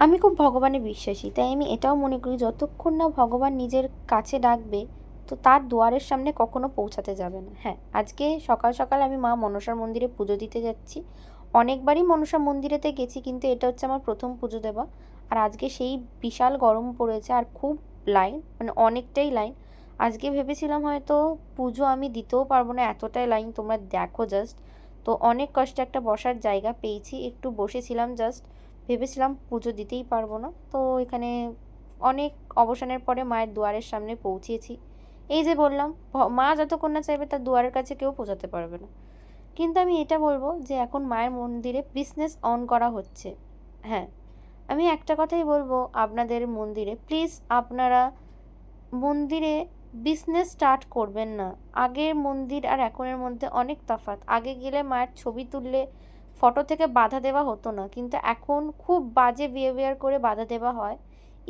আমি খুব ভগবানে বিশ্বাসী, তাই আমি এটাও মনে করি যতক্ষণ না ভগবান নিজের কাছে ডাকবে তো তার দুয়ারের সামনে কখনো পৌঁছাতে যাবে না। হ্যাঁ, আজকে সকাল সকাল আমি মা মনসার মন্দিরে পুজো দিতে যাচ্ছি। অনেকবারই মনসা মন্দিরেতে গেছি, কিন্তু এটা হচ্ছে আমার প্রথম পুজো দেওয়া। আর আজকে সেই বিশাল গরম পড়েছে আর খুব লাইন, মানে অনেকটাই লাইন। আজকে ভেবেছিলাম হয়তো পুজো আমি দিতেও পারবো না, এতটাই লাইন তোমরা দেখো জাস্ট। তো অনেক কষ্টে একটা বসার জায়গা পেয়েছি, একটু বসেছিলাম জাস্ট। ভেবেছিলাম পুজো দিতেই পারবো না, তো এখানে অনেক অবসানের পরে মায়ের দুয়ারের সামনে পৌঁছেছি। এই যে বললাম, মা যতক্ষণ না চাইবে তার দুয়ারের কাছে কেউ পৌঁছাতে পারবে না। কিন্তু আমি এটা বলবো যে এখন মায়ের মন্দিরে বিজনেস অন করা হচ্ছে। হ্যাঁ, আমি একটা কথাই বলবো আপনাদের মন্দিরে, প্লিজ আপনারা মন্দিরে বিজনেস স্টার্ট করবেন না। আগের মন্দির আর এখনের মধ্যে অনেক তফাৎ। আগে গেলে মায়ের ছবি তুললে ফটো থেকে বাধা দেওয়া হতো না, কিন্তু এখন খুব বাজে বিহেভিয়ার করে বাধা দেওয়া হয়।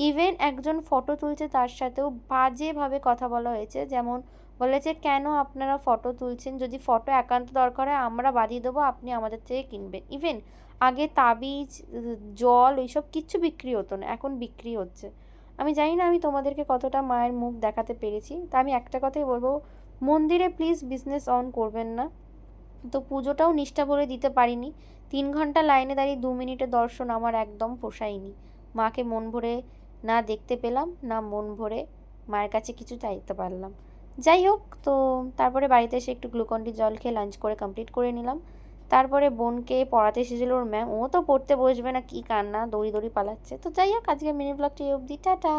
ইভেন একজন ফটো তুলছে তার সাথেও বাজেভাবে কথা বলা হয়েছে, যেমন বলেছে কেন আপনারা ফটো তুলছেন, যদি ফটো একান্ত দরকার হয় আমরা বাদিয়ে দেবো, আপনি আমাদের থেকে কিনবেন। ইভেন আগে তাবিজ, জল, ওইসব কিচ্ছু বিক্রি হতো না, এখন বিক্রি হচ্ছে। আমি জানি না আমি তোমাদেরকে কতটা মায়ের মুখ দেখাতে পেরেছি, তা আমি একটা কথাই বলবো, মন্দিরে প্লিজ বিজনেস অন করবেন না। তো পুজোটাও নিষ্ঠা ভরে দিতে পারিনি। 3 ঘন্টা লাইনে দাঁড়িয়ে 2 মিনিটের দর্শন আমার একদম পোষায়নি। মাকে মন ভরে না দেখতে পেলাম, না মন ভরে মায়ের কাছে কিছু চাইতে পারলাম। যাই হোক, তো তারপরে বাড়িতে এসে একটু গ্লুকন্ডি জল খেয়ে লাঞ্চ করে কমপ্লিট করে নিলাম। তারপরে বোনকে পড়াতে এসেছিলো ওর ম্যাম, ও তো পড়তে বসবে না, কী কান্না, দৌড়ি দৌড়ি পালাচ্ছে। তো যাই হোক, আজকে মিনি ব্লগটি অবধি, টাটা।